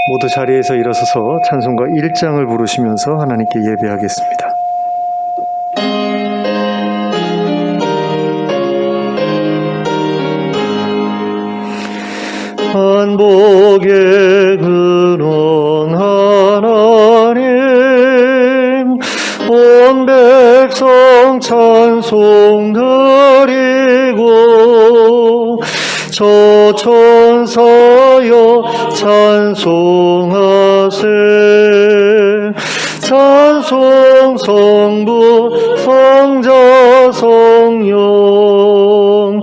모두 자리에서 일어서서 찬송가 1장을 부르시면서 하나님께 예배하겠습니다. 만복의 근원 하나님, 온 백성 찬송 드리고 저 천사여 찬송하세. 찬송 성부 성자 성령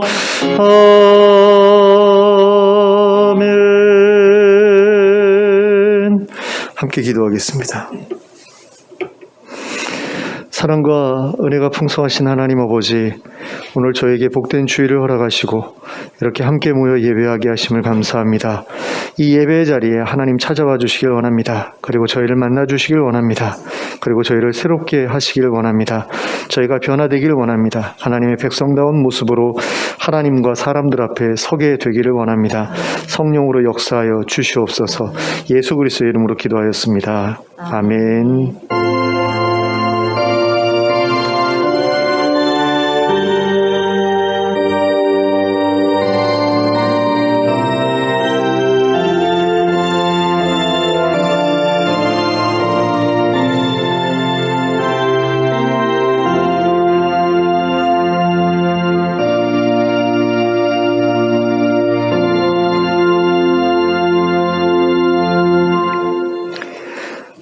아멘. 함께 기도하겠습니다. 사랑과 은혜가 풍성하신 하나님 아버지, 오늘 저에게 복된 주일을 허락하시고 이렇게 함께 모여 예배하게 하심을 감사합니다. 이 예배의 자리에 하나님 찾아와 주시길 원합니다. 그리고 저희를 만나 주시길 원합니다. 그리고 저희를 새롭게 하시길 원합니다. 저희가 변화되길 원합니다. 하나님의 백성다운 모습으로 하나님과 사람들 앞에 서게 되기를 원합니다. 성령으로 역사하여 주시옵소서. 예수 그리스도의 이름으로 기도하였습니다. 아멘.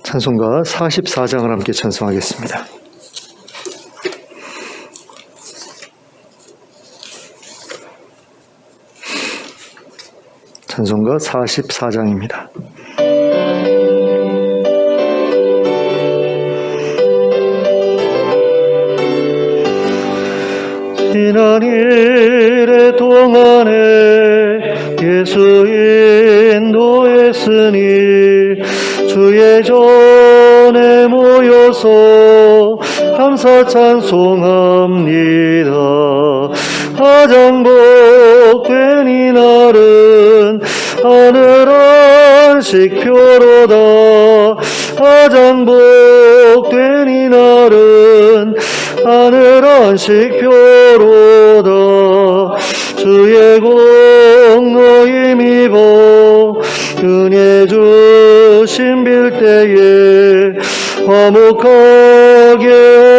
찬송가 44장을 함께 찬송하겠습니다. 찬송가 44장입니다. 지난 일의 동안에 예수 인도했으니 주의 전에 모여서 감사 찬송합니다. 가장 복된 이날은 하늘 안식표로다. 가장 복된 이날은 하늘 안식표로다. 주의 공로 힘입어 은혜 주신 빌때에 화목하게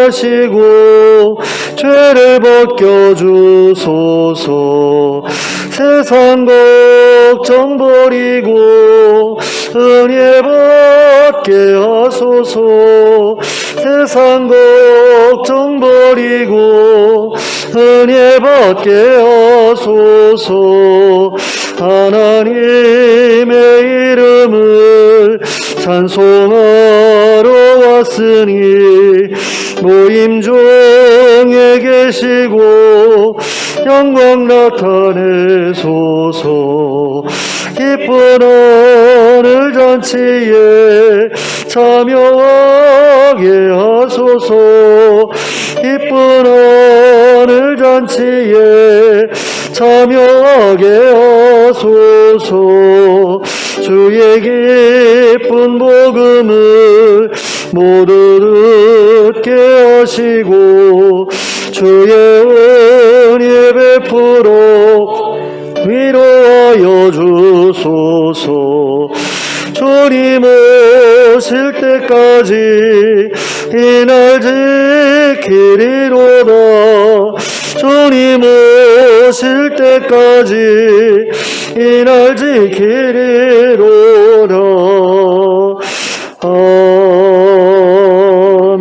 하시고 죄를 벗겨주소서. 세상 걱정 버리고 은혜 받게 하소서. 세상 걱정 버리고 은혜 받게 하소서. 하나님의 이름을 찬송하러 왔으니 모임 중에 계시고 영광 나타내소서. 기쁜 오늘 잔치에 참여하게 하소서. 기쁜 오늘 잔치에 참여하게 하소서. 주의 기쁜 복음을 모두 듣게 하시고 주의 은혜 베풀어 위로하여 주소서. 주님 오실 때까지 이날 지키리로다. 주님 오실 때까지 이날 지키리로다. 아멘.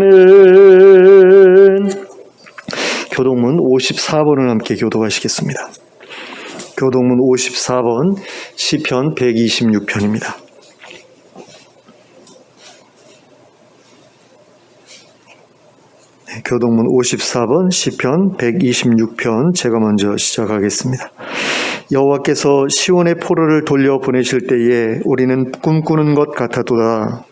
교동문 54번을 함께 교독하시겠습니다. 교동문 54번 시편 126편입니다. 교동문 54번 시편 126편 제가 먼저 시작하겠습니다. 여호와께서 시온의 포로를 돌려 보내실 때에 우리는 꿈꾸는 것 같았도다.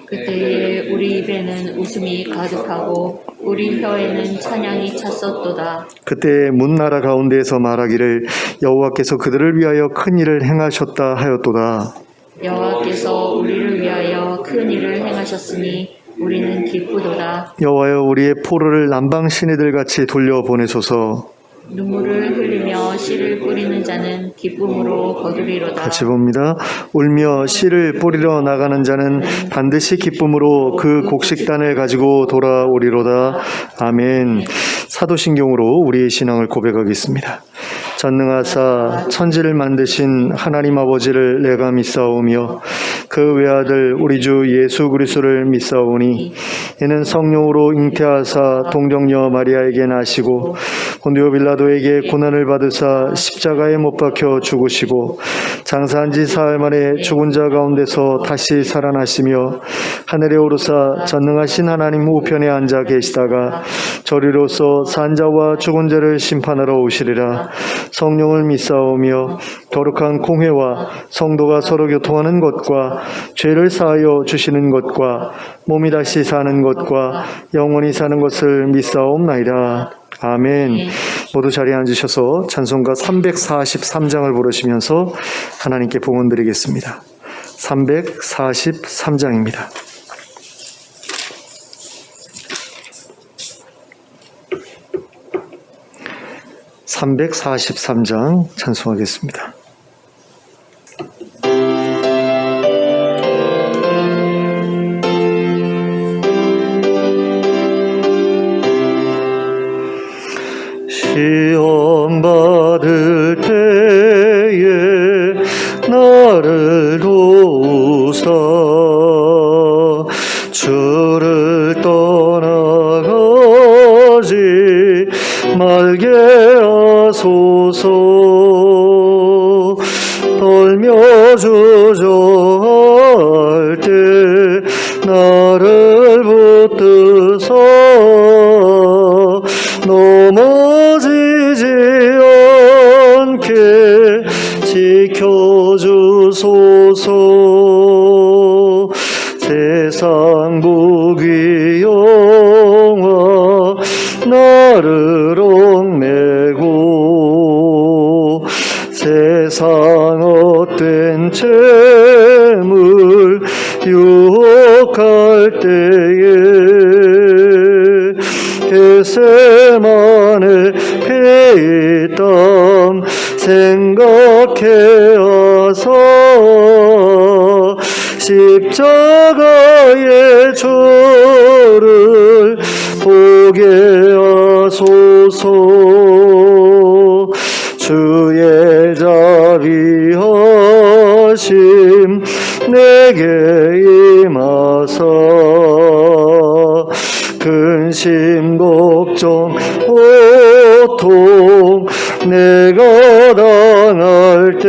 그때에 우리 입에는 웃음이 가득하고 우리 혀에는 찬양이 찼었도다. 그때 문나라 가운데에서 말하기를 여호와께서 그들을 위하여 큰 일을 행하셨다 하였도다. 여호와께서 우리를 위하여 큰 일을 행하셨으니 우리는 기쁘도다. 여호와여 우리의 포로를 남방 시내들 같이 돌려보내소서. 눈물을 흘리며 씨를 뿌리는 자는 기쁨으로 거두리로다. 같이 봅니다. 울며 씨를 뿌리러 나가는 자는 반드시 기쁨으로 그 곡식단을 가지고 돌아오리로다. 아멘. 사도신경으로 우리의 신앙을 고백하겠습니다. 전능하사 천지를 만드신 하나님 아버지를 내가 믿사오며 그 외아들 우리 주 예수 그리스도를 믿사오니 이는 성령으로 잉태하사 동정녀 마리아에게 나시고 본디오 빌라도에게 고난을 받으사 십자가에 못 박혀 죽으시고 장사한 지 사흘 만에 죽은 자 가운데서 다시 살아나시며 하늘에 오르사 전능하신 하나님 우편에 앉아 계시다가 저리로서 산자와 죽은 자를 심판하러 오시리라. 성령을 믿사오며 거룩한 공회와 성도가 서로 교통하는 것과 죄를 사하여 주시는 것과 몸이 다시 사는 것과 영원히 사는 것을 믿사옵나이다. 아멘. 모두 자리에 앉으셔서 찬송가 343장을 부르시면서 하나님께 봉헌 드리겠습니다. 343장입니다. (343장) 찬송하겠습니다. 시험 받을 때에 나를 도우사 주를 떠나가지 말게 하소서. 떨며 주저할 때 나를 붙드사 넘어지지 않게 지켜주소서. 세상 부귀영화 나를 얽매고 세상 헛된 재물 유혹할 때에 겟세마네 피땀 생각해 하사 십자가의 주를 보게 하소서. 주의 자비하심 내게 임하사 근심 걱정 고통 내가 당할 때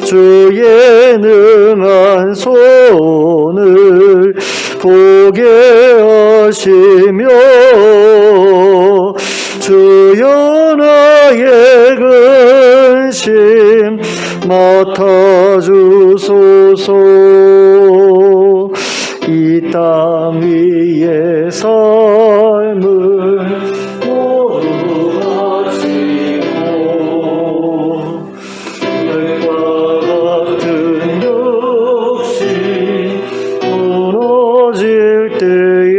주의 능한 손을 보게 하시며 주여 나의 근심 맡아주소서. 이 땅 위의 삶을 모두 하시고 별과 같은 육신 무너질 때에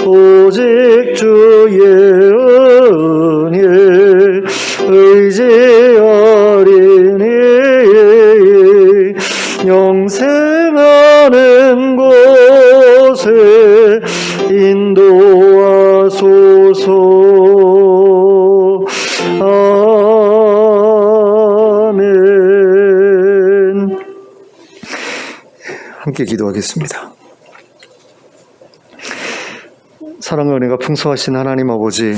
오직 주의 은혜 의지하리니 영생하는 곳에 인도하소서. 아멘. 함께 기도하겠습니다. 사랑과 은혜가 풍성하신 하나님 아버지,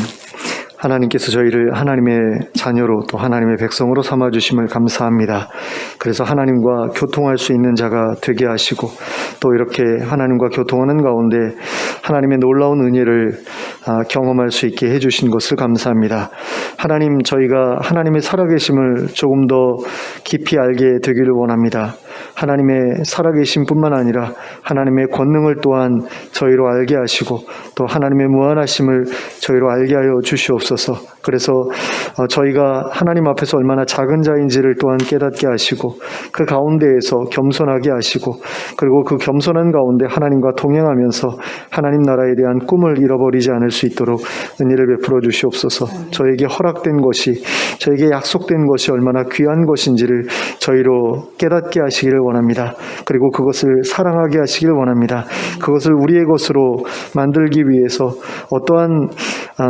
하나님께서 저희를 하나님의 자녀로 또 하나님의 백성으로 삼아주심을 감사합니다. 그래서 하나님과 교통할 수 있는 자가 되게 하시고 또 이렇게 하나님과 교통하는 가운데 하나님의 놀라운 은혜를 경험할 수 있게 해주신 것을 감사합니다. 하나님, 저희가 하나님의 살아계심을 조금 더 깊이 알게 되기를 원합니다. 하나님의 살아계심 뿐만 아니라 하나님의 권능을 또한 저희로 알게 하시고 또 하나님의 무한하심을 저희로 알게 하여 주시옵소서. 주시옵소서. 그래서 저희가 하나님 앞에서 얼마나 작은 자인지를 또한 깨닫게 하시고 그 가운데에서 겸손하게 하시고 그리고 그 겸손한 가운데 하나님과 동행하면서 하나님 나라에 대한 꿈을 잃어버리지 않을 수 있도록 은혜를 베풀어 주시옵소서. 저에게 허락된 것이 저에게 약속된 것이 얼마나 귀한 것인지를 저희로 깨닫게 하시기를 원합니다. 그리고 그것을 사랑하게 하시길 원합니다. 그것을 우리의 것으로 만들기 위해서 어떠한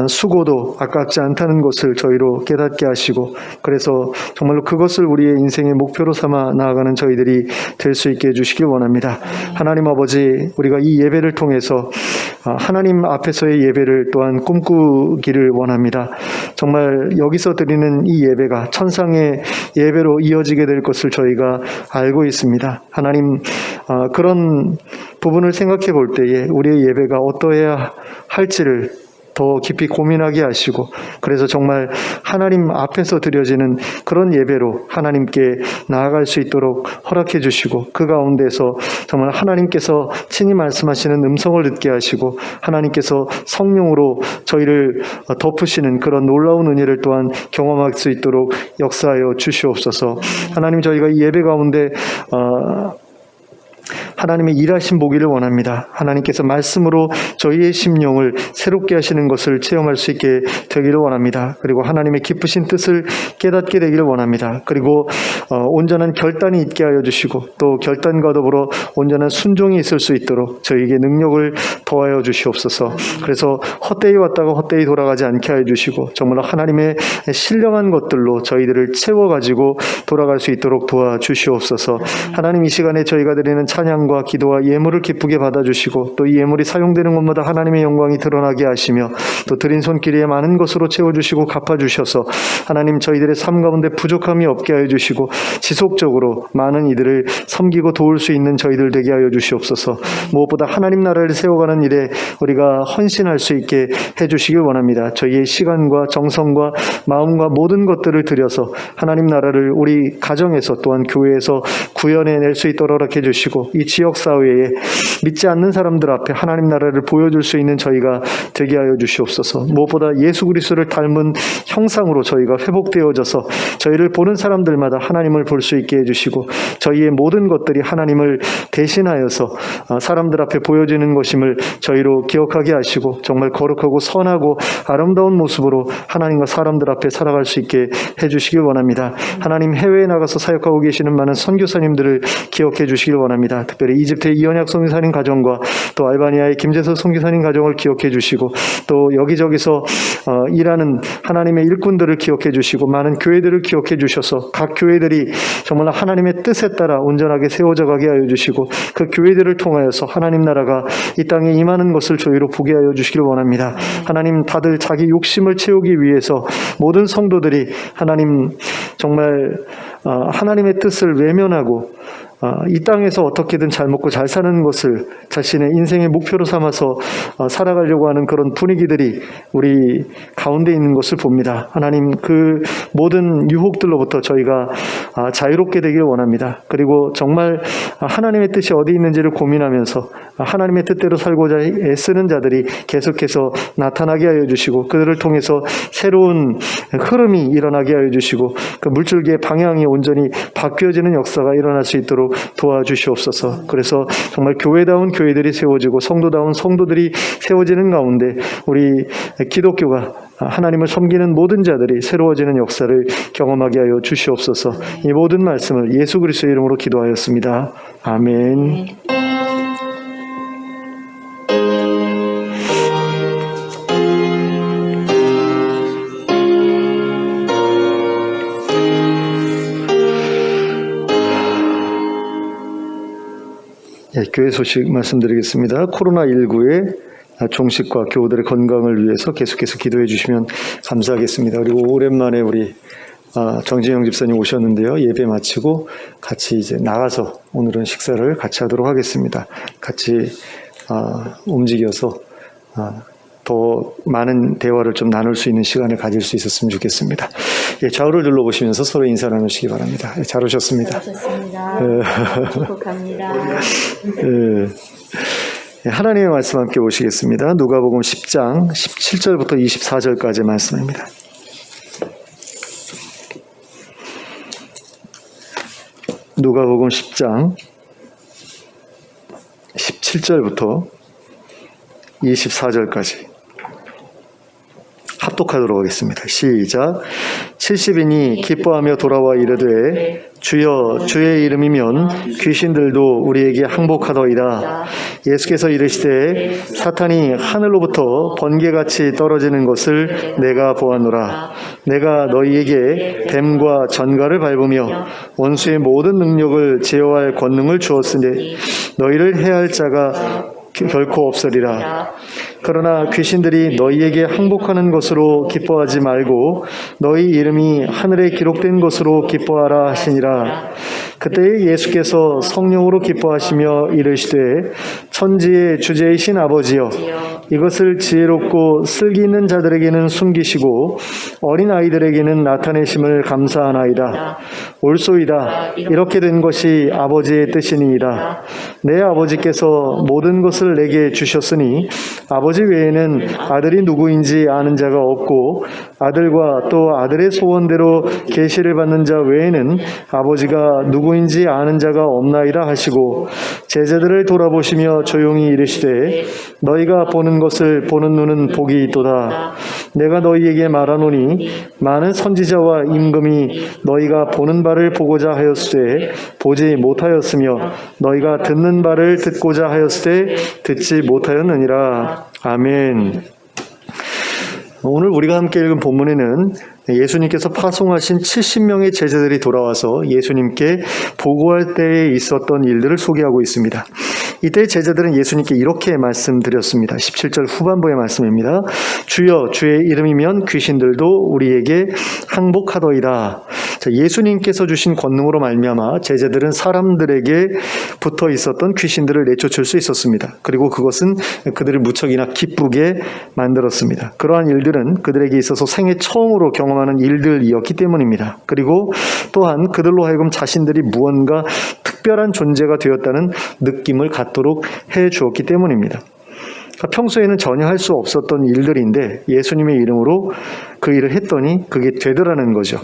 수고도 아깝지 않다는 것을 저희로 깨닫게 하시고 그래서 정말로 그것을 우리의 인생의 목표로 삼아 나아가는 저희들이 될 수 있게 해주시길 원합니다. 하나님 아버지, 우리가 이 예배를 통해서 하나님 앞에서의 예배를 또한 꿈꾸기를 원합니다. 정말 여기서 드리는 이 예배가 천상의 예배로 이어지게 될 것을 저희가 알고 있습니다. 하나님, 그런 부분을 생각해 볼 때에 우리의 예배가 어떠해야 할지를 더 깊이 고민하게 하시고 그래서 정말 하나님 앞에서 드려지는 그런 예배로 하나님께 나아갈 수 있도록 허락해 주시고 그 가운데서 정말 하나님께서 친히 말씀하시는 음성을 듣게 하시고 하나님께서 성령으로 저희를 덮으시는 그런 놀라운 은혜를 또한 경험할 수 있도록 역사하여 주시옵소서. 하나님, 저희가 이 예배 가운데 하나님의 일하신 보기를 원합니다. 하나님께서 말씀으로 저희의 심령을 새롭게 하시는 것을 체험할 수 있게 되기를 원합니다. 그리고 하나님의 기쁘신 뜻을 깨닫게 되기를 원합니다. 그리고 온전한 결단이 있게 하여 주시고 또 결단과 더불어 온전한 순종이 있을 수 있도록 저희에게 능력을 더하여 주시옵소서. 그래서 헛되이 왔다가 헛되이 돌아가지 않게 하여 주시고 정말로 하나님의 신령한 것들로 저희들을 채워가지고 돌아갈 수 있도록 도와주시옵소서. 하나님, 이 시간에 저희가 드리는 찬양과 기도와 예물을 기쁘게 받아주시고 또 이 예물이 사용되는 곳마다 하나님의 영광이 드러나게 하시며 또 드린 손길에 많은 것으로 채워주시고 갚아주셔서 하나님, 저희들의 삶 가운데 부족함이 없게 하여 주시고 지속적으로 많은 이들을 섬기고 도울 수 있는 저희들 되게 하여 주시옵소서. 무엇보다 하나님 나라를 세워가는 일에 우리가 헌신할 수 있게 해주시길 원합니다. 저희의 시간과 정성과 마음과 모든 것들을 들여서 하나님 나라를 우리 가정에서 또한 교회에서 구현해낼 수 있도록 허락해 주시고 이 지역사회에 믿지 않는 사람들 앞에 하나님 나라를 보여줄 수 있는 저희가 되게 하여 주시옵소서. 무엇보다 예수 그리스도를 닮은 형상으로 저희가 회복되어져서 저희를 보는 사람들마다 하나님을 볼 수 있게 해주시고 저희의 모든 것들이 하나님을 대신하여서 사람들 앞에 보여지는 것임을 저희로 기억하게 하시고 정말 거룩하고 선하고 아름다운 모습으로 하나님과 사람들 앞에 살아갈 수 있게 해주시길 원합니다. 하나님, 해외에 나가서 사역하고 계시는 많은 선교사님들을 기억해 주시길 원합니다. 특별히 이집트의 이언약 선교사님 가정과 또 알바니아의 김재석 선교사님 가정을 기억해 주시고 또 여기저기서 일하는 하나님의 일꾼들을 기억해 주시고 많은 교회들을 기억해 주셔서 각 교회들이 정말 하나님의 뜻에 따라 온전하게 세워져 가게 하여 주시고 그 교회들을 통하여서 하나님 나라가 이 땅에 임하는 것을 저희로 보게 하여 주시길 원합니다. 하나님, 다들 자기 욕심을 채우기 위해서 모든 성도들이 하나님 정말 하나님의 뜻을 외면하고 이 땅에서 어떻게든 잘 먹고 잘 사는 것을 자신의 인생의 목표로 삼아서 살아가려고 하는 그런 분위기들이 우리 가운데 있는 것을 봅니다. 하나님, 그 모든 유혹들로부터 저희가 자유롭게 되길 원합니다. 그리고 정말 하나님의 뜻이 어디 있는지를 고민하면서 하나님의 뜻대로 살고자 애쓰는 자들이 계속해서 나타나게 하여 주시고 그들을 통해서 새로운 흐름이 일어나게 하여 주시고 그 물줄기의 방향이 온전히 바뀌어지는 역사가 일어날 수 있도록 도와주시옵소서. 그래서 정말 교회다운 교회들이 세워지고 성도다운 성도들이 세워지는 가운데 우리 기독교가 하나님을 섬기는 모든 자들이 새로워지는 역사를 경험하게 하여 주시옵소서. 이 모든 말씀을 예수 그리스도의 이름으로 기도하였습니다. 아멘. 교회 소식 말씀드리겠습니다. 코로나19의 종식과 교우들의 건강을 위해서 계속해서 기도해 주시면 감사하겠습니다. 그리고 오랜만에 우리 정진영 집사님 오셨는데요. 예배 마치고 같이 이제 나가서 오늘은 식사를 같이 하도록 하겠습니다. 같이 움직여서 더 많은 대화를 좀 나눌 수 있는 시간을 가질 수 있었으면 좋겠습니다. 예, 좌우를 둘러보시면서 서로 인사 나누시기 바랍니다. 예, 잘 오셨습니다. 잘 오셨습니다. 축복합니다. 하나님의 말씀 함께 보시겠습니다. 누가복음 10장 17절부터 24절까지 말씀입니다. 누가복음 10장 17절부터 24절까지 합독하도록 하겠습니다. 시작. 70인이 기뻐하며 돌아와 이르되 주여 주의 이름이면 귀신들도 우리에게 항복하더이다. 예수께서 이르시되 사탄이 하늘로부터 번개같이 떨어지는 것을 내가 보았노라. 내가 너희에게 뱀과 전갈을 밟으며 원수의 모든 능력을 제어할 권능을 주었으니 너희를 해할 자가 결코 없으리라. 그러나 귀신들이 너희에게 항복하는 것으로 기뻐하지 말고 너희 이름이 하늘에 기록된 것으로 기뻐하라 하시니라. 그때 예수께서 성령으로 기뻐하시며 이르시되 천지의 주제이신 아버지여 이것을 지혜롭고 슬기 있는 자들에게는 숨기시고 어린 아이들에게는 나타내심을 감사하나이다. 옳소이다. 이렇게 된 것이 아버지의 뜻이니이다. 내 아버지께서 모든 것을 내게 주셨으니 아버지 외에는 아들이 누구인지 아는 자가 없고 아들과 또 아들의 소원대로 계시를 받는 자 외에는 아버지가 누구인지 아는 자가 없나이다 하시고 제자들을 돌아보시며 조용히 이르시되 너희가 보는 것을 보는 눈은 복이 있도다. 내가 너희에게 말하노니 많은 선지자와 임금이 너희가 보는 바를 보고자 하였으되 보지 못하였으며 너희가 듣는 바를 듣고자 하였으되 듣지 못하였느니라. 아멘. 오늘 우리가 함께 읽은 본문에는 예수님께서 파송하신 70명의 제자들이 돌아와서 예수님께 보고할 때에 있었던 일들을 소개하고 있습니다. 이때 제자들은 예수님께 이렇게 말씀드렸습니다. 17절 후반부의 말씀입니다. 주여 주의 이름이면 귀신들도 우리에게 항복하더이다. 자, 예수님께서 주신 권능으로 말미암아 제자들은 사람들에게 붙어 있었던 귀신들을 내쫓을 수 있었습니다. 그리고 그것은 그들을 무척이나 기쁘게 만들었습니다. 그러한 일들은 그들에게 있어서 생애 처음으로 경험하는 일들이었기 때문입니다. 그리고 또한 그들로 하여금 자신들이 무언가 특별한 존재가 되었다는 느낌을 갖도록 해 주었기 때문입니다. 평소에는 전혀 할 수 없었던 일들인데 예수님의 이름으로 그 일을 했더니 그게 되더라는 거죠.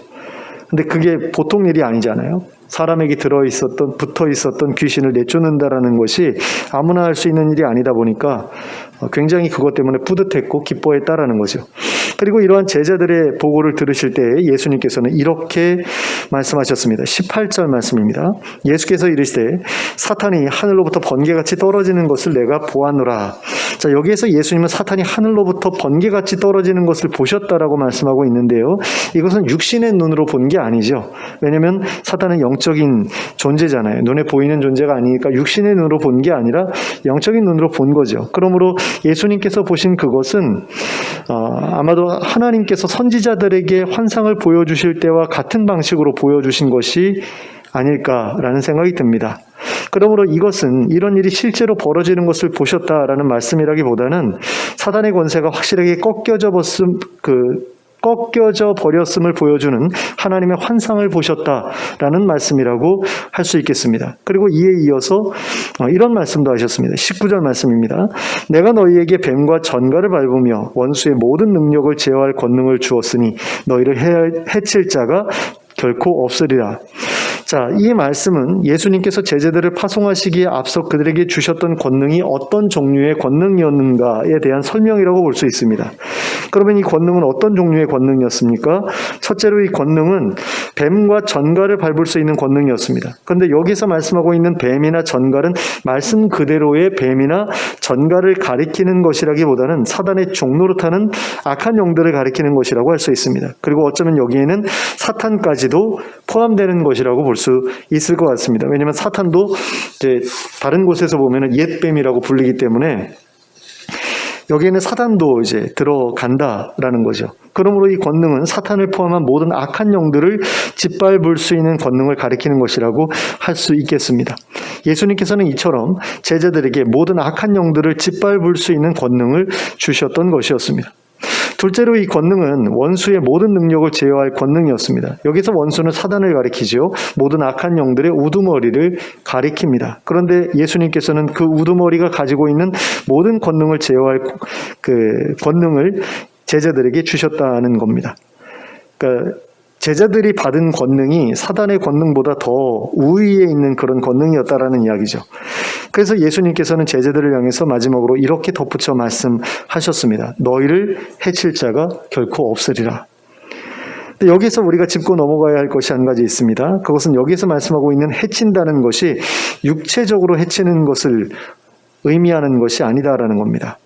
근데 그게 보통 일이 아니잖아요. 사람에게 붙어 있었던 귀신을 내쫓는다라는 것이 아무나 할 수 있는 일이 아니다 보니까 굉장히 그것 때문에 뿌듯했고 기뻐했다라는 거죠. 그리고 이러한 제자들의 보고를 들으실 때 예수님께서는 이렇게 말씀하셨습니다. 18절 말씀입니다. 예수께서 이르시되 사탄이 하늘로부터 번개같이 떨어지는 것을 내가 보았노라. 자, 여기에서 예수님은 사탄이 하늘로부터 번개같이 떨어지는 것을 보셨다라고 말씀하고 있는데요. 이것은 육신의 눈으로 본 게 아니죠. 왜냐하면 사탄은 영적인 존재잖아요. 눈에 보이는 존재가 아니니까 육신의 눈으로 본 게 아니라 영적인 눈으로 본 거죠. 그러므로 예수님께서 보신 그것은 아마도 하나님께서 선지자들에게 환상을 보여주실 때와 같은 방식으로 보여주신 것이 아닐까라는 생각이 듭니다. 그러므로 이것은 이런 일이 실제로 벌어지는 것을 보셨다라는 말씀이라기보다는 사단의 권세가 확실하게 꺾여져 버렸음을 보여주는 하나님의 환상을 보셨다라는 말씀이라고 할 수 있겠습니다. 그리고 이에 이어서 이런 말씀도 하셨습니다. 19절 말씀입니다. 내가 너희에게 뱀과 전갈을 밟으며 원수의 모든 능력을 제어할 권능을 주었으니 너희를 해칠 자가 결코 없으리라. 자, 이 말씀은 예수님께서 제자들을 파송하시기에 앞서 그들에게 주셨던 권능이 어떤 종류의 권능이었는가에 대한 설명이라고 볼 수 있습니다. 그러면 이 권능은 어떤 종류의 권능이었습니까? 첫째로 이 권능은 뱀과 전갈을 밟을 수 있는 권능이었습니다. 그런데 여기서 말씀하고 있는 뱀이나 전갈은 말씀 그대로의 뱀이나 전갈을 가리키는 것이라기보다는 사단의 종노릇하는 악한 영들을 가리키는 것이라고 할 수 있습니다. 그리고 어쩌면 여기에는 사탄까지도 포함되는 것이라고 볼 수 있을 것 같습니다. 왜냐하면 사탄도 이제 다른 곳에서 보면은 옛뱀이라고 불리기 때문에 여기에는 사단도 이제 들어간다라는 거죠. 그러므로 이 권능은 사탄을 포함한 모든 악한 영들을 짓밟을 수 있는 권능을 가리키는 것이라고 할 수 있겠습니다. 예수님께서는 이처럼 제자들에게 모든 악한 영들을 짓밟을 수 있는 권능을 주셨던 것이었습니다. 둘째로 이 권능은 원수의 모든 능력을 제어할 권능이었습니다. 여기서 원수는 사단을 가리키죠. 모든 악한 영들의 우두머리를 가리킵니다. 그런데 예수님께서는 그 우두머리가 가지고 있는 모든 권능을 제어할 그 권능을 제자들에게 주셨다는 겁니다. 그러니까 제자들이 받은 권능이 사단의 권능보다 더 우위에 있는 그런 권능이었다라는 이야기죠. 그래서 예수님께서는 제자들을 향해서 마지막으로 이렇게 덧붙여 말씀하셨습니다. 너희를 해칠 자가 결코 없으리라. 근데 여기서 우리가 짚고 넘어가야 할 것이 한 가지 있습니다. 그것은 여기서 말씀하고 있는 해친다는 것이 육체적으로 해치는 것을 의미하는 것이 아니다라는 겁니다.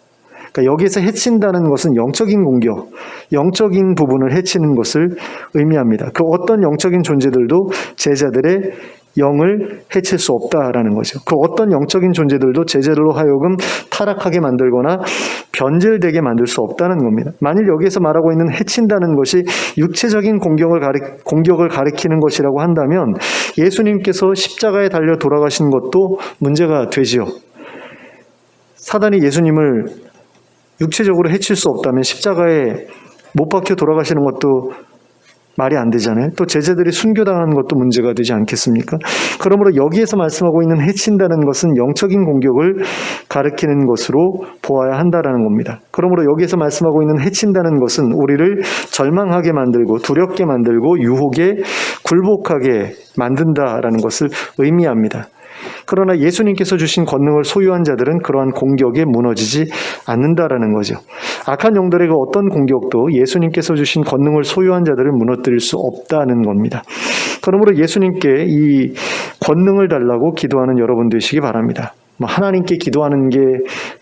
그러니까 여기서 해친다는 것은 영적인 공격, 영적인 부분을 해치는 것을 의미합니다. 그 어떤 영적인 존재들도 제자들의 영을 해칠 수 없다라는 거죠. 그 어떤 영적인 존재들도 제자들로 하여금 타락하게 만들거나 변질되게 만들 수 없다는 겁니다. 만일 여기에서 말하고 있는 해친다는 것이 육체적인 공격을 가리키는 것이라고 한다면 예수님께서 십자가에 달려 돌아가신 것도 문제가 되지요. 사단이 예수님을 육체적으로 해칠 수 없다면 십자가에 못 박혀 돌아가시는 것도 말이 안 되잖아요. 또 제자들이 순교당하는 것도 문제가 되지 않겠습니까? 그러므로 여기에서 말씀하고 있는 해친다는 것은 영적인 공격을 가리키는 것으로 보아야 한다라는 겁니다. 그러므로 여기에서 말씀하고 있는 해친다는 것은 우리를 절망하게 만들고 두렵게 만들고 유혹에 굴복하게 만든다라는 것을 의미합니다. 그러나 예수님께서 주신 권능을 소유한 자들은 그러한 공격에 무너지지 않는다라는 거죠. 악한 영들의 그 어떤 공격도 예수님께서 주신 권능을 소유한 자들을 무너뜨릴 수 없다는 겁니다. 그러므로 예수님께 이 권능을 달라고 기도하는 여러분 되시기 바랍니다. 하나님께 기도하는 게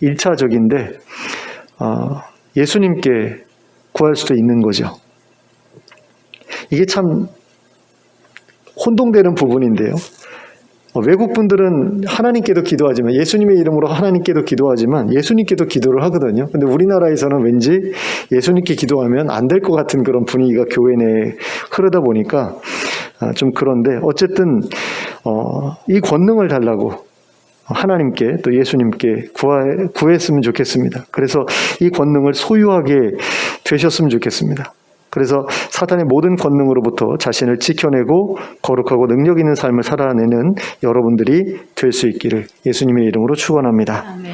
1차적인데 예수님께 구할 수도 있는 거죠. 이게 참 혼동되는 부분인데요. 외국 분들은 하나님께도 기도하지만 예수님의 이름으로 하나님께도 기도하지만 예수님께도 기도를 하거든요. 근데 우리나라에서는 왠지 예수님께 기도하면 안 될 것 같은 그런 분위기가 교회 내에 흐르다 보니까 좀 그런데 어쨌든 이 권능을 달라고 하나님께 또 예수님께 구했으면 좋겠습니다. 그래서 이 권능을 소유하게 되셨으면 좋겠습니다. 그래서 사탄의 모든 권능으로부터 자신을 지켜내고 거룩하고 능력 있는 삶을 살아내는 여러분들이 될 수 있기를 예수님의 이름으로 축원합니다. 아멘.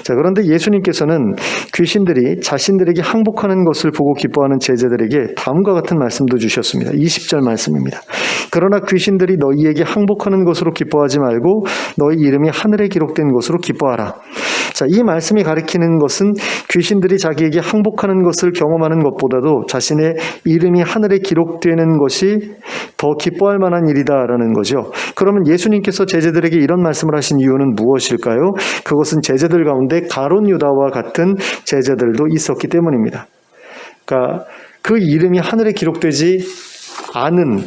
자, 그런데 예수님께서는 귀신들이 자신들에게 항복하는 것을 보고 기뻐하는 제자들에게 다음과 같은 말씀도 주셨습니다. 20절 말씀입니다. 그러나 귀신들이 너희에게 항복하는 것으로 기뻐하지 말고 너희 이름이 하늘에 기록된 것으로 기뻐하라. 자, 이 말씀이 가리키는 것은 귀신들이 자기에게 항복하는 것을 경험하는 것보다도 자신의 이름이 하늘에 기록되는 것이 더 기뻐할 만한 일이다라는 거죠. 그러면 예수님께서 제자들에게 이런 말씀을 하신 이유는 무엇일까요? 그것은 제자들 가운데 가룟 유다와 같은 제자들도 있었기 때문입니다. 그러니까 그 이름이 하늘에 기록되지 않은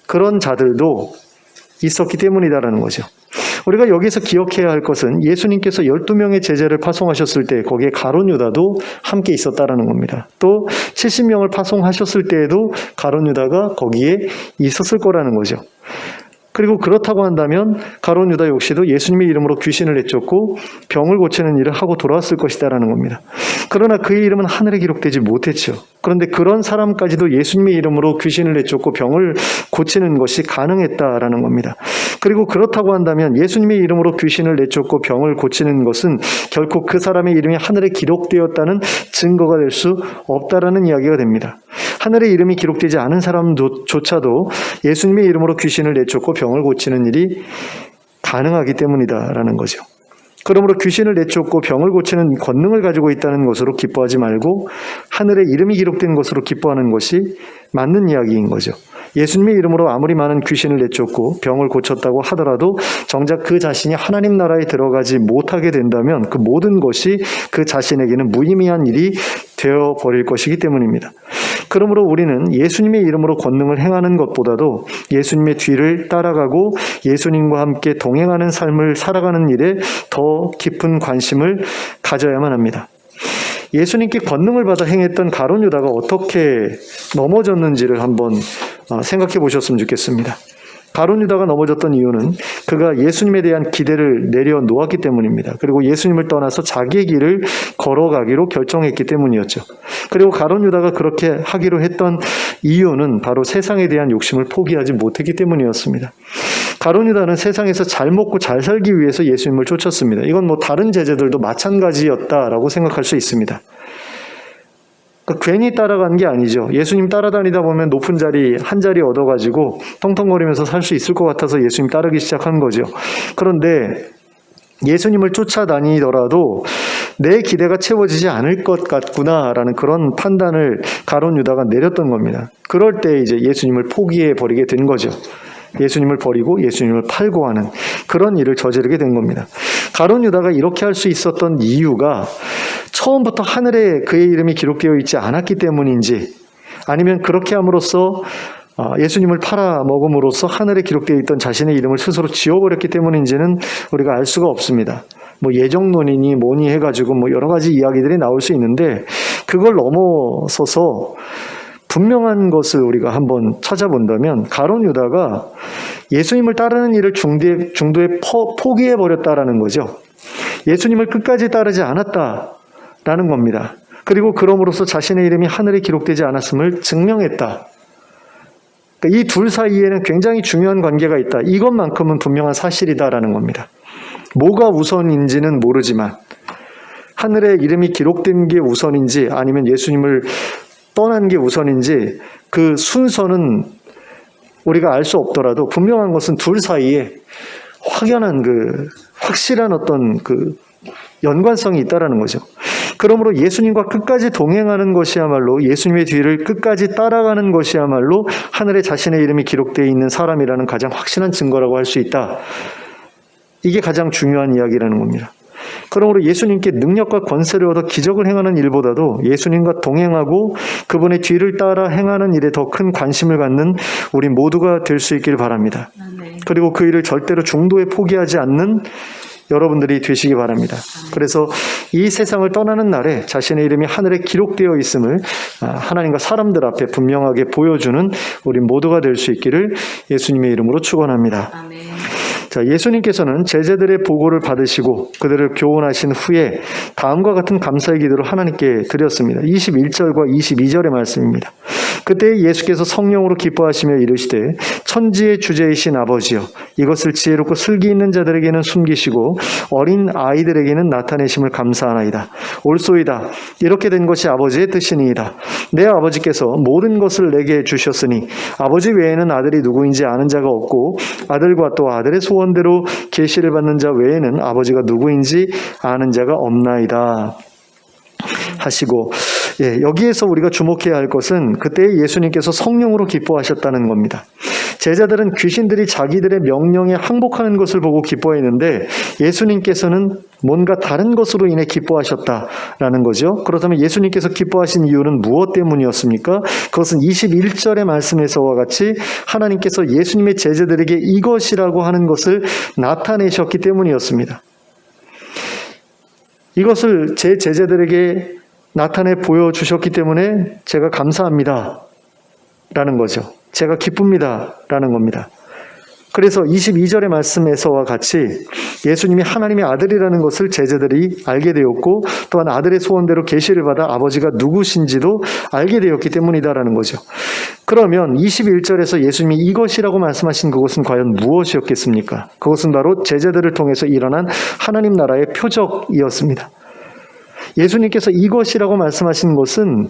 그런 자들도 있었기 때문이다라는 거죠. 우리가 여기서 기억해야 할 것은 예수님께서 12명의 제자를 파송하셨을 때 거기에 가룟 유다도 함께 있었다라는 겁니다. 또 70명을 파송하셨을 때에도 가룟 유다가 거기에 있었을 거라는 거죠. 그리고 그렇다고 한다면 가룟 유다 역시도 예수님의 이름으로 귀신을 내쫓고 병을 고치는 일을 하고 돌아왔을 것이다라는 겁니다. 그러나 그의 이름은 하늘에 기록되지 못했죠. 그런데 그런 사람까지도 예수님의 이름으로 귀신을 내쫓고 병을 고치는 것이 가능했다라는 겁니다. 그리고 그렇다고 한다면 예수님의 이름으로 귀신을 내쫓고 병을 고치는 것은 결코 그 사람의 이름이 하늘에 기록되었다는 증거가 될 수 없다라는 이야기가 됩니다. 하늘에 이름이 기록되지 않은 사람조차도 예수님의 이름으로 귀신을 내쫓고 병을 고치는 일이 가능하기 때문이다라는 거죠. 그러므로 귀신을 내쫓고 병을 고치는 권능을 가지고 있다는 것으로 기뻐하지 말고 하늘에 이름이 기록된 것으로 기뻐하는 것이 맞는 이야기인 거죠. 예수님의 이름으로 아무리 많은 귀신을 내쫓고 병을 고쳤다고 하더라도 정작 그 자신이 하나님 나라에 들어가지 못하게 된다면 그 모든 것이 그 자신에게는 무의미한 일이 되어버릴 것이기 때문입니다. 그러므로 우리는 예수님의 이름으로 권능을 행하는 것보다도 예수님의 뒤를 따라가고 예수님과 함께 동행하는 삶을 살아가는 일에 더 깊은 관심을 가져야만 합니다. 예수님께 권능을 받아 행했던 가룟 유다가 어떻게 넘어졌는지를 한번 생각해 보셨으면 좋겠습니다. 가룟 유다가 넘어졌던 이유는 그가 예수님에 대한 기대를 내려놓았기 때문입니다. 그리고 예수님을 떠나서 자기의 길을 걸어가기로 결정했기 때문이었죠. 그리고 가룟 유다가 그렇게 하기로 했던 이유는 바로 세상에 대한 욕심을 포기하지 못했기 때문이었습니다. 가룟 유다는 세상에서 잘 먹고 잘 살기 위해서 예수님을 쫓았습니다. 이건 뭐 다른 제자들도 마찬가지였다라고 생각할 수 있습니다. 그러니까 괜히 따라간 게 아니죠. 예수님 따라다니다 보면 높은 자리 한 자리 얻어가지고 텅텅거리면서 살 수 있을 것 같아서 예수님 따르기 시작한 거죠. 그런데 예수님을 쫓아다니더라도 내 기대가 채워지지 않을 것 같구나라는 그런 판단을 가룟 유다가 내렸던 겁니다. 그럴 때 이제 예수님을 포기해 버리게 된 거죠. 예수님을 버리고 예수님을 팔고 하는 그런 일을 저지르게 된 겁니다. 가룟 유다가 이렇게 할 수 있었던 이유가 처음부터 하늘에 그의 이름이 기록되어 있지 않았기 때문인지, 아니면 그렇게 함으로써 예수님을 팔아먹음으로써 하늘에 기록되어 있던 자신의 이름을 스스로 지워버렸기 때문인지는 우리가 알 수가 없습니다. 뭐 예정론이니 뭐니 해가지고 뭐 여러 가지 이야기들이 나올 수 있는데, 그걸 넘어서서 분명한 것을 우리가 한번 찾아본다면 가룟 유다가 예수님을 따르는 일을 중도에 포기해버렸다라는 거죠. 예수님을 끝까지 따르지 않았다라는 겁니다. 그리고 그럼으로써 자신의 이름이 하늘에 기록되지 않았음을 증명했다. 그러니까 이 둘 사이에는 굉장히 중요한 관계가 있다. 이것만큼은 분명한 사실이다라는 겁니다. 뭐가 우선인지는 모르지만 하늘에 이름이 기록된 게 우선인지 아니면 예수님을 떠난 게 우선인지 그 순서는 우리가 알 수 없더라도 분명한 것은 둘 사이에 확연한 확실한 어떤 연관성이 있다라는 거죠. 그러므로 예수님과 끝까지 동행하는 것이야말로, 예수님의 뒤를 끝까지 따라가는 것이야말로 하늘에 자신의 이름이 기록되어 있는 사람이라는 가장 확실한 증거라고 할 수 있다. 이게 가장 중요한 이야기라는 겁니다. 그러므로 예수님께 능력과 권세를 얻어 기적을 행하는 일보다도 예수님과 동행하고 그분의 뒤를 따라 행하는 일에 더 큰 관심을 갖는 우리 모두가 될 수 있길 바랍니다. 그리고 그 일을 절대로 중도에 포기하지 않는 여러분들이 되시기 바랍니다. 그래서 이 세상을 떠나는 날에 자신의 이름이 하늘에 기록되어 있음을 하나님과 사람들 앞에 분명하게 보여주는 우리 모두가 될 수 있기를 예수님의 이름으로 축원합니다. 아멘. 자, 예수님께서는 제자들의 보고를 받으시고 그들을 교훈하신 후에 다음과 같은 감사의 기도를 하나님께 드렸습니다. 21절과 22절의 말씀입니다. 그때 예수께서 성령으로 기뻐하시며 이르시되 천지의 주제이신 아버지여, 이것을 지혜롭고 슬기 있는 자들에게는 숨기시고 어린 아이들에게는 나타내심을 감사하나이다. 옳소이다. 이렇게 된 것이 아버지의 뜻이니이다. 내 아버지께서 모든 것을 내게 주셨으니 아버지 외에는 아들이 누구인지 아는 자가 없고 아들과 또 아들의 소원대로 계시를 받는 자 외에는 아버지가 누구인지 아는 자가 없나이다 하시고, 여기에서 우리가 주목해야 할 것은 그때 예수님께서 성령으로 기뻐하셨다는 겁니다. 제자들은 귀신들이 자기들의 명령에 항복하는 것을 보고 기뻐했는데 예수님께서는 뭔가 다른 것으로 인해 기뻐하셨다라는 거죠. 그렇다면 예수님께서 기뻐하신 이유는 무엇 때문이었습니까? 그것은 21절의 말씀에서와 같이 하나님께서 예수님의 제자들에게 이것이라고 하는 것을 나타내셨기 때문이었습니다. 이것을 제 제자들에게 나타내 보여주셨기 때문에 제가 감사합니다 라는 거죠. 제가 기쁩니다 라는 겁니다. 그래서 22절의 말씀에서와 같이 예수님이 하나님의 아들이라는 것을 제자들이 알게 되었고, 또한 아들의 소원대로 계시를 받아 아버지가 누구신지도 알게 되었기 때문이다라는 거죠. 그러면 21절에서 예수님이 이것이라고 말씀하신 그것은 과연 무엇이었겠습니까? 그것은 바로 제자들을 통해서 일어난 하나님 나라의 표적이었습니다. 예수님께서 이것이라고 말씀하신 것은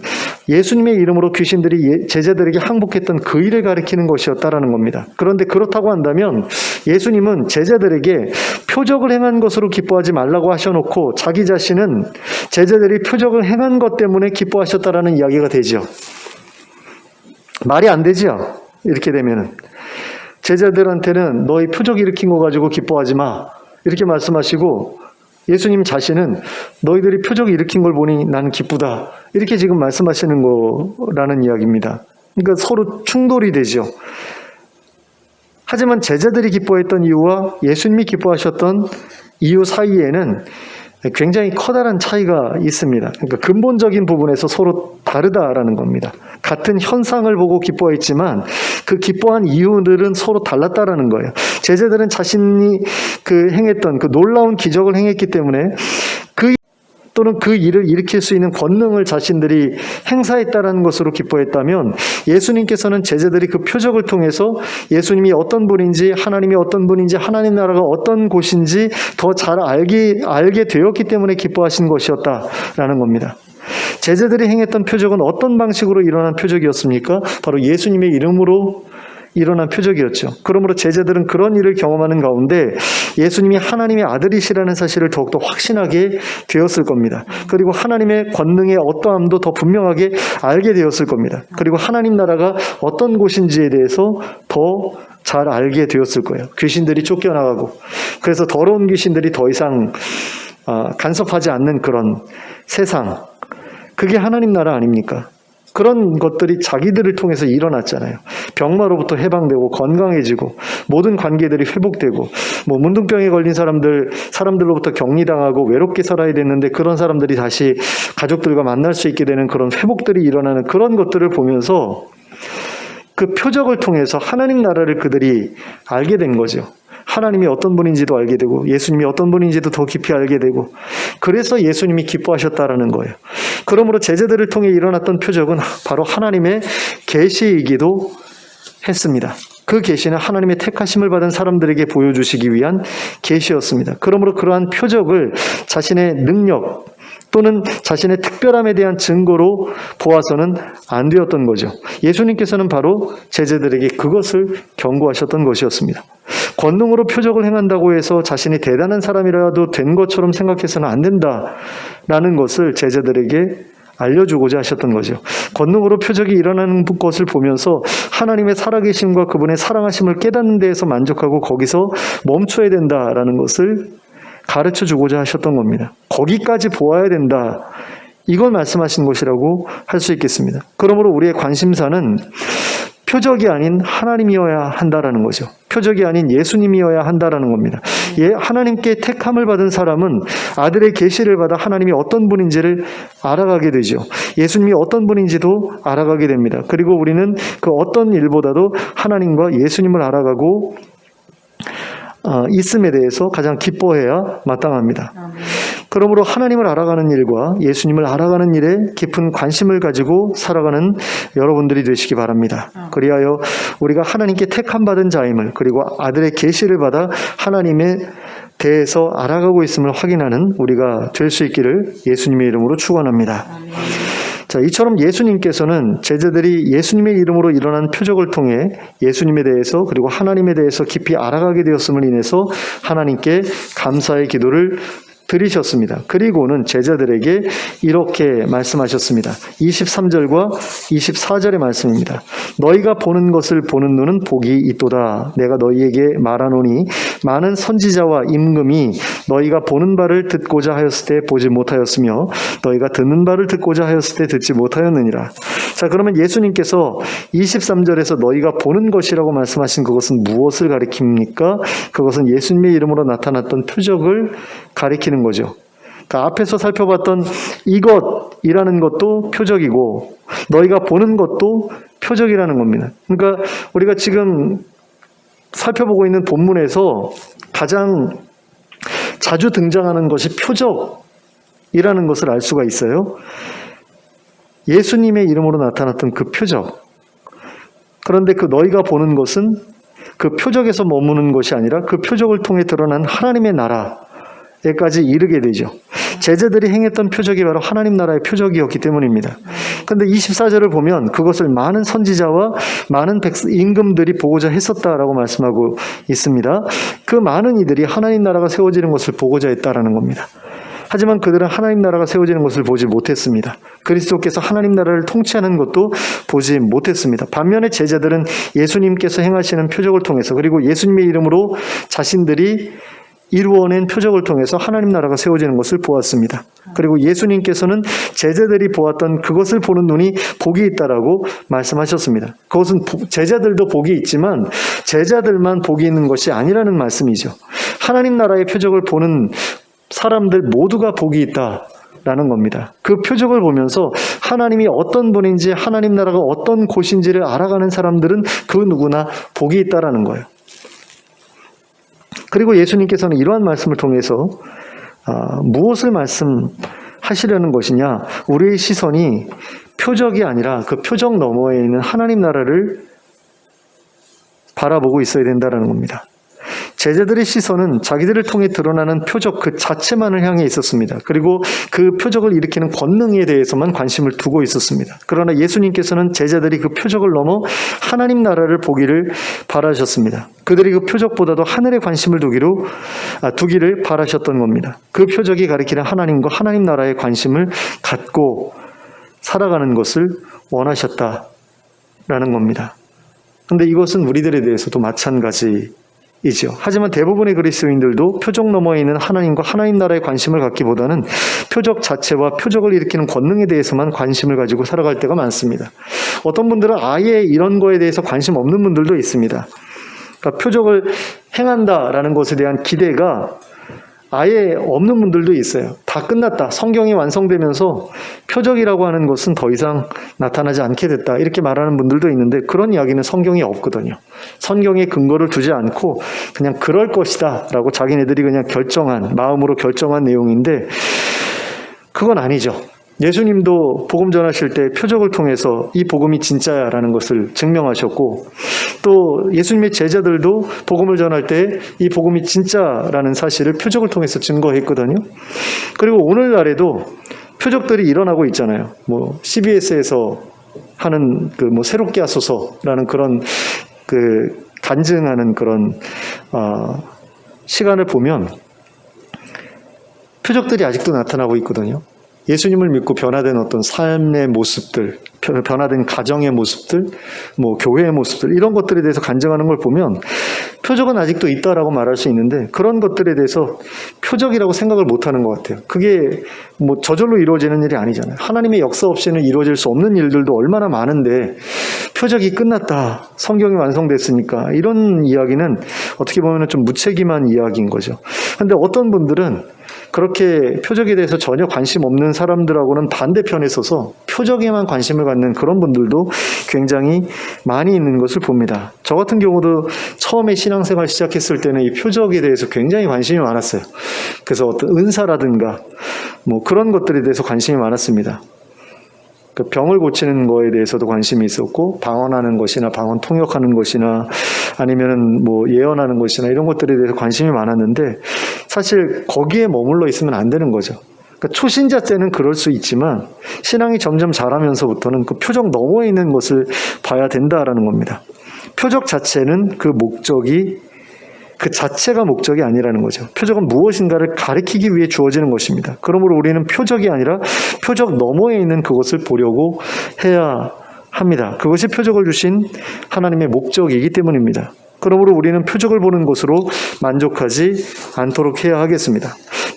예수님의 이름으로 귀신들이 제자들에게 항복했던 그 일을 가리키는 것이었다라는 겁니다. 그런데 그렇다고 한다면 예수님은 제자들에게 표적을 행한 것으로 기뻐하지 말라고 하셔놓고 자기 자신은 제자들이 표적을 행한 것 때문에 기뻐하셨다라는 이야기가 되죠. 말이 안 되죠. 이렇게 되면은 제자들한테는 너희 표적 일으킨 거 가지고 기뻐하지 마 이렇게 말씀하시고, 예수님 자신은 너희들이 표적 일으킨 걸 보니 나는 기쁘다 이렇게 지금 말씀하시는 거라는 이야기입니다. 그러니까 서로 충돌이 되죠. 하지만 제자들이 기뻐했던 이유와 예수님이 기뻐하셨던 이유 사이에는 굉장히 커다란 차이가 있습니다. 그러니까 근본적인 부분에서 서로 다르다라는 겁니다. 같은 현상을 보고 기뻐했지만 그 기뻐한 이유들은 서로 달랐다라는 거예요. 제자들은 자신이 행했던 그 놀라운 기적을 행했기 때문에 또는 그 일을 일으킬 수 있는 권능을 자신들이 행사했다라는 것으로 기뻐했다면, 예수님께서는 제자들이 그 표적을 통해서 예수님이 어떤 분인지, 하나님이 어떤 분인지, 하나님 나라가 어떤 곳인지 더 잘 알게 되었기 때문에 기뻐하신 것이었다라는 겁니다. 제자들이 행했던 표적은 어떤 방식으로 일어난 표적이었습니까? 바로 예수님의 이름으로 일어난 표적이었죠. 그러므로 제자들은 그런 일을 경험하는 가운데 예수님이 하나님의 아들이시라는 사실을 더욱더 확신하게 되었을 겁니다. 그리고 하나님의 권능의 어떠함도 더 분명하게 알게 되었을 겁니다. 그리고 하나님 나라가 어떤 곳인지에 대해서 더 잘 알게 되었을 거예요. 귀신들이 쫓겨나가고, 그래서 더러운 귀신들이 더 이상 간섭하지 않는 그런 세상, 그게 하나님 나라 아닙니까? 그런 것들이 자기들을 통해서 일어났잖아요. 병마로부터 해방되고 건강해지고 모든 관계들이 회복되고, 문둥병에 걸린 사람들로부터 격리당하고 외롭게 살아야 됐는데 그런 사람들이 다시 가족들과 만날 수 있게 되는 그런 회복들이 일어나는 그런 것들을 보면서 그 표적을 통해서 하나님 나라를 그들이 알게 된 거죠. 하나님이 어떤 분인지도 알게 되고 예수님이 어떤 분인지도 더 깊이 알게 되고, 그래서 예수님이 기뻐하셨다라는 거예요. 그러므로 제자들을 통해 일어났던 표적은 바로 하나님의 계시이기도 했습니다. 그 계시는 하나님의 택하심을 받은 사람들에게 보여주시기 위한 계시였습니다. 그러므로 그러한 표적을 자신의 능력 또는 자신의 특별함에 대한 증거로 보아서는 안 되었던 거죠. 예수님께서는 바로 제자들에게 그것을 경고하셨던 것이었습니다. 권능으로 표적을 행한다고 해서 자신이 대단한 사람이라도 된 것처럼 생각해서는 안 된다라는 것을 제자들에게 알려주고자 하셨던 거죠. 권능으로 표적이 일어나는 것을 보면서 하나님의 살아계심과 그분의 사랑하심을 깨닫는 데에서 만족하고 거기서 멈춰야 된다라는 것을 가르쳐주고자 하셨던 겁니다. 거기까지 보아야 된다, 이걸 말씀하신 것이라고 할 수 있겠습니다. 그러므로 우리의 관심사는 표적이 아닌 하나님이어야 한다라는 거죠. 표적이 아닌 예수님이어야 한다라는 겁니다. 하나님께 택함을 받은 사람은 아들의 계시를 받아 하나님이 어떤 분인지를 알아가게 되죠. 예수님이 어떤 분인지도 알아가게 됩니다. 그리고 우리는 그 어떤 일보다도 하나님과 예수님을 알아가고 있음에 대해서 가장 기뻐해야 마땅합니다. 그러므로 하나님을 알아가는 일과 예수님을 알아가는 일에 깊은 관심을 가지고 살아가는 여러분들이 되시기 바랍니다. 그리하여 우리가 하나님께 택함 받은 자임을, 그리고 아들의 계시를 받아 하나님에 대해서 알아가고 있음을 확인하는 우리가 될 수 있기를 예수님의 이름으로 축원합니다. 자, 이처럼 예수님께서는 제자들이 예수님의 이름으로 일어난 표적을 통해 예수님에 대해서 그리고 하나님에 대해서 깊이 알아가게 되었음을 인해서 하나님께 감사의 기도를 드리셨습니다. 그리고는 제자들에게 이렇게 말씀하셨습니다. 23절과 24절의 말씀입니다. 너희가 보는 것을 보는 눈은 복이 있도다. 내가 너희에게 말하노니 많은 선지자와 임금이 너희가 보는 바를 듣고자 하였을 때 보지 못하였으며 너희가 듣는 바를 듣고자 하였을 때 듣지 못하였느니라. 자, 그러면 예수님께서 23절에서 너희가 보는 것이라고 말씀하신 그것은 무엇을 가리킵니까? 그것은 예수님의 이름으로 나타났던 표적을 가리키는 거죠. 그러니까 앞에서 살펴봤던 이것이라는 것도 표적이고 너희가 보는 것도 표적이라는 겁니다. 그러니까 우리가 지금 살펴보고 있는 본문에서 가장 자주 등장하는 것이 표적이라는 것을 알 수가 있어요. 예수님의 이름으로 나타났던 그 표적. 그런데 그 너희가 보는 것은 그 표적에서 머무는 것이 아니라 그 표적을 통해 드러난 하나님의 나라에까지 이르게 되죠. 제자들이 행했던 표적이 바로 하나님 나라의 표적이었기 때문입니다. 그런데 24절을 보면 그것을 많은 선지자와 많은 임금들이 보고자 했었다라고 말씀하고 있습니다. 그 많은 이들이 하나님 나라가 세워지는 것을 보고자 했다라는 겁니다. 하지만 그들은 하나님 나라가 세워지는 것을 보지 못했습니다. 그리스도께서 하나님 나라를 통치하는 것도 보지 못했습니다. 반면에 제자들은 예수님께서 행하시는 표적을 통해서, 그리고 예수님의 이름으로 자신들이 이루어낸 표적을 통해서 하나님 나라가 세워지는 것을 보았습니다. 그리고 예수님께서는 제자들이 보았던 그것을 보는 눈이 복이 있다라고 말씀하셨습니다. 그것은 제자들도 복이 있지만 제자들만 복이 있는 것이 아니라는 말씀이죠. 하나님 나라의 표적을 보는 사람들 모두가 복이 있다라는 겁니다. 그 표적을 보면서 하나님이 어떤 분인지, 하나님 나라가 어떤 곳인지를 알아가는 사람들은 그 누구나 복이 있다라는 거예요. 그리고 예수님께서는 이러한 말씀을 통해서 무엇을 말씀하시려는 것이냐, 우리의 시선이 표적이 아니라 그 표적 너머에 있는 하나님 나라를 바라보고 있어야 된다는 겁니다. 제자들의 시선은 자기들을 통해 드러나는 표적 그 자체만을 향해 있었습니다. 그리고 그 표적을 일으키는 권능에 대해서만 관심을 두고 있었습니다. 그러나 예수님께서는 제자들이 그 표적을 넘어 하나님 나라를 보기를 바라셨습니다. 그들이 그 표적보다도 하늘에 관심을 두기를 바라셨던 겁니다. 그 표적이 가리키는 하나님과 하나님 나라에 관심을 갖고 살아가는 것을 원하셨다라는 겁니다. 그런데 이것은 우리들에 대해서도 마찬가지이죠. 하지만 대부분의 그리스도인들도 표적 너머에 있는 하나님과 하나님 나라에 관심을 갖기보다는 표적 자체와 표적을 일으키는 권능에 대해서만 관심을 가지고 살아갈 때가 많습니다. 어떤 분들은 아예 이런 거에 대해서 관심 없는 분들도 있습니다. 그러니까 표적을 행한다라는 것에 대한 기대가 아예 없는 분들도 있어요. 다 끝났다. 성경이 완성되면서 표적이라고 하는 것은 더 이상 나타나지 않게 됐다. 이렇게 말하는 분들도 있는데 그런 이야기는 성경에 없거든요. 성경에 근거를 두지 않고 그냥 그럴 것이다 라고 자기네들이 그냥 마음으로 결정한 내용인데 그건 아니죠. 예수님도 복음 전하실 때 표적을 통해서 이 복음이 진짜야라는 것을 증명하셨고 또 예수님의 제자들도 복음을 전할 때 이 복음이 진짜라는 사실을 표적을 통해서 증거했거든요. 그리고 오늘날에도 표적들이 일어나고 있잖아요. CBS에서 하는 새롭게 하소서라는 그런 간증하는 그런 시간을 보면 표적들이 아직도 나타나고 있거든요. 예수님을 믿고 변화된 어떤 삶의 모습들, 변화된 가정의 모습들, 교회의 모습들 이런 것들에 대해서 간증하는 걸 보면 표적은 아직도 있다라고 말할 수 있는데 그런 것들에 대해서 표적이라고 생각을 못하는 것 같아요. 그게 저절로 이루어지는 일이 아니잖아요. 하나님의 역사 없이는 이루어질 수 없는 일들도 얼마나 많은데 표적이 끝났다, 성경이 완성됐으니까 이런 이야기는 어떻게 보면 좀 무책임한 이야기인 거죠. 그런데 어떤 분들은 그렇게 표적에 대해서 전혀 관심 없는 사람들하고는 반대편에 서서 표적에만 관심을 갖는 그런 분들도 굉장히 많이 있는 것을 봅니다. 저 같은 경우도 처음에 신앙생활 시작했을 때는 이 표적에 대해서 굉장히 관심이 많았어요. 그래서 어떤 은사라든가 그런 것들에 대해서 관심이 많았습니다. 그 병을 고치는 거에 대해서도 관심이 있었고 방언하는 것이나 방언 통역하는 것이나 아니면은 예언하는 것이나 이런 것들에 대해서 관심이 많았는데 사실 거기에 머물러 있으면 안 되는 거죠. 그러니까 초신자 때는 그럴 수 있지만 신앙이 점점 자라면서부터는 그 표적 너머에 있는 것을 봐야 된다라는 겁니다. 표적 자체는 그 자체가 목적이 아니라는 거죠. 표적은 무엇인가를 가리키기 위해 주어지는 것입니다. 그러므로 우리는 표적이 아니라 표적 너머에 있는 그것을 보려고 해야 합니다. 그것이 표적을 주신 하나님의 목적이기 때문입니다. 그러므로 우리는 표적을 보는 것으로 만족하지 않도록 해야 하겠습니다.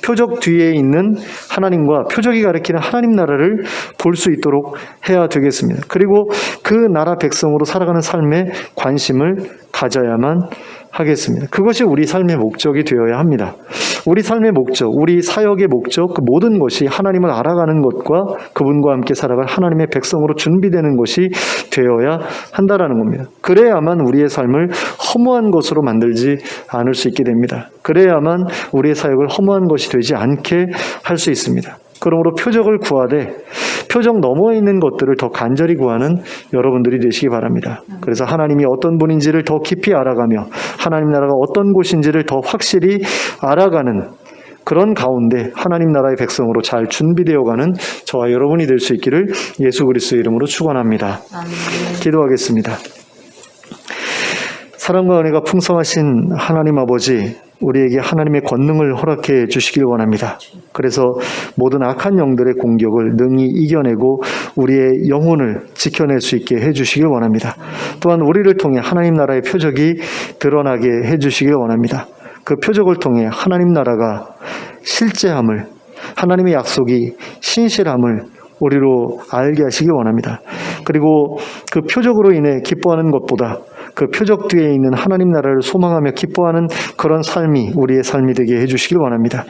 표적 뒤에 있는 하나님과 표적이 가리키는 하나님 나라를 볼 수 있도록 해야 되겠습니다. 그리고 그 나라 백성으로 살아가는 삶에 관심을 가져야만 하겠습니다. 그것이 우리 삶의 목적이 되어야 합니다. 우리 삶의 목적, 우리 사역의 목적, 그 모든 것이 하나님을 알아가는 것과 그분과 함께 살아갈 하나님의 백성으로 준비되는 것이 되어야 한다라는 겁니다. 그래야만 우리의 삶을 허무한 것으로 만들지 않을 수 있게 됩니다. 그래야만 우리의 사역을 허무한 것이 되지 않게 할 수 있습니다. 그러므로 표적을 구하되 표적 너머에 있는 것들을 더 간절히 구하는 여러분들이 되시기 바랍니다. 그래서 하나님이 어떤 분인지를 더 깊이 알아가며 하나님 나라가 어떤 곳인지를 더 확실히 알아가는 그런 가운데 하나님 나라의 백성으로 잘 준비되어가는 저와 여러분이 될 수 있기를 예수 그리스도의 이름으로 축원합니다. 기도하겠습니다. 사랑과 은혜가 풍성하신 하나님 아버지, 우리에게 하나님의 권능을 허락해 주시길 원합니다. 그래서 모든 악한 영들의 공격을 능히 이겨내고 우리의 영혼을 지켜낼 수 있게 해주시길 원합니다. 또한 우리를 통해 하나님 나라의 표적이 드러나게 해주시길 원합니다. 그 표적을 통해 하나님 나라가 실제함을, 하나님의 약속이 신실함을 우리로 알게 하시기 원합니다. 그리고 그 표적으로 인해 기뻐하는 것보다 그 표적 뒤에 있는 하나님 나라를 소망하며 기뻐하는 그런 삶이 우리의 삶이 되게 해주시길 원합니다.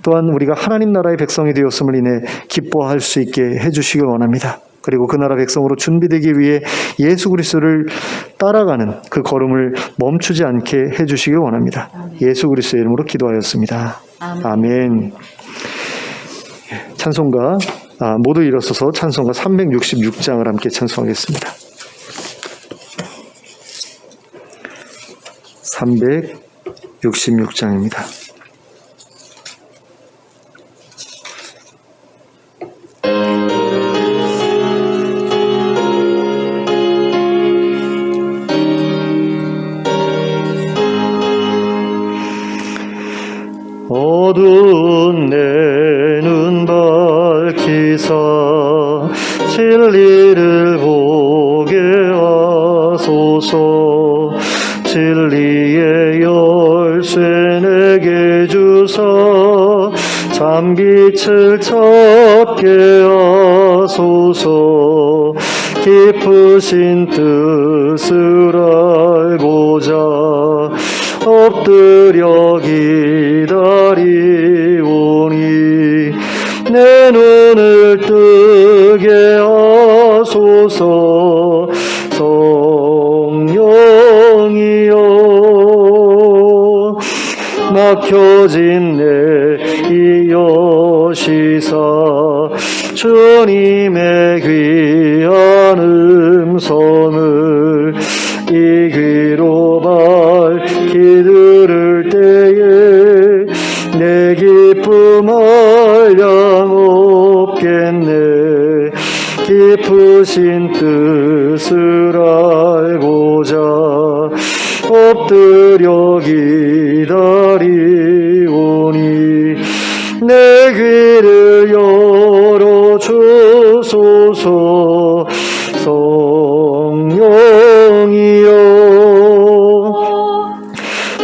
또한 우리가 하나님 나라의 백성이 되었음을 인해 기뻐할 수 있게 해주시길 원합니다. 그리고 그 나라 백성으로 준비되기 위해 예수 그리스도를 따라가는 그 걸음을 멈추지 않게 해주시길 원합니다. 예수 그리스도의 이름으로 기도하였습니다. 아멘. 찬송가 모두 일어서서 찬송가 366장을 함께 찬송하겠습니다. 366장입니다. 어두운 내 눈 밝히사 진리를 보게 하소서. 진리의 열쇠 내게 주사 잠빛을 찾게 하소서. 깊으신 뜻을 알고자 엎드려 기다리오니 내 눈을 뜨게 하소서. 성령이여 막혀진 내 이여시사 주님의 귀한 음성을 이 귀로 밝히 들을 때에 내 기쁨 한량 없겠네. 깊으신 뜻을 알고자 엎드려 기다리오니 내 귀를 열어 주소서. 성령이여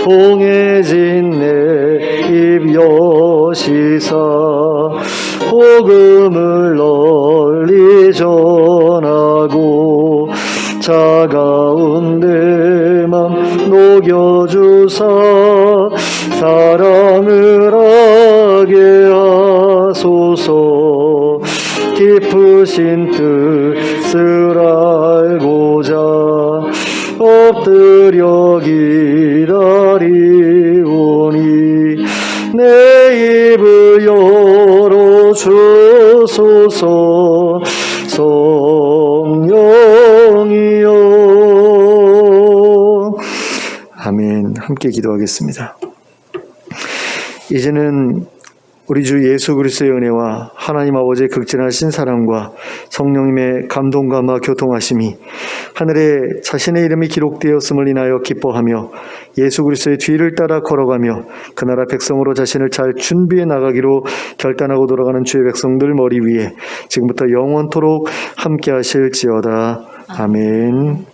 봉해진 내 입 여시사 복음을 널리 전하고 차가운 내 맘 녹여주사 사랑을 하게 하소서. 깊으신 뜻을 알고자 엎드려 기다리오니 내 입을 열어 주소서. 성령이여. 아멘. 함께 기도하겠습니다. 이제는 우리 주 예수 그리스도의 은혜와 하나님 아버지의 극진하신 사랑과 성령님의 감동감화 교통하심이 하늘에 자신의 이름이 기록되었음을 인하여 기뻐하며 예수 그리스도의 뒤를 따라 걸어가며 그 나라 백성으로 자신을 잘 준비해 나가기로 결단하고 돌아가는 주의 백성들 머리 위에 지금부터 영원토록 함께 하실지어다. 아멘.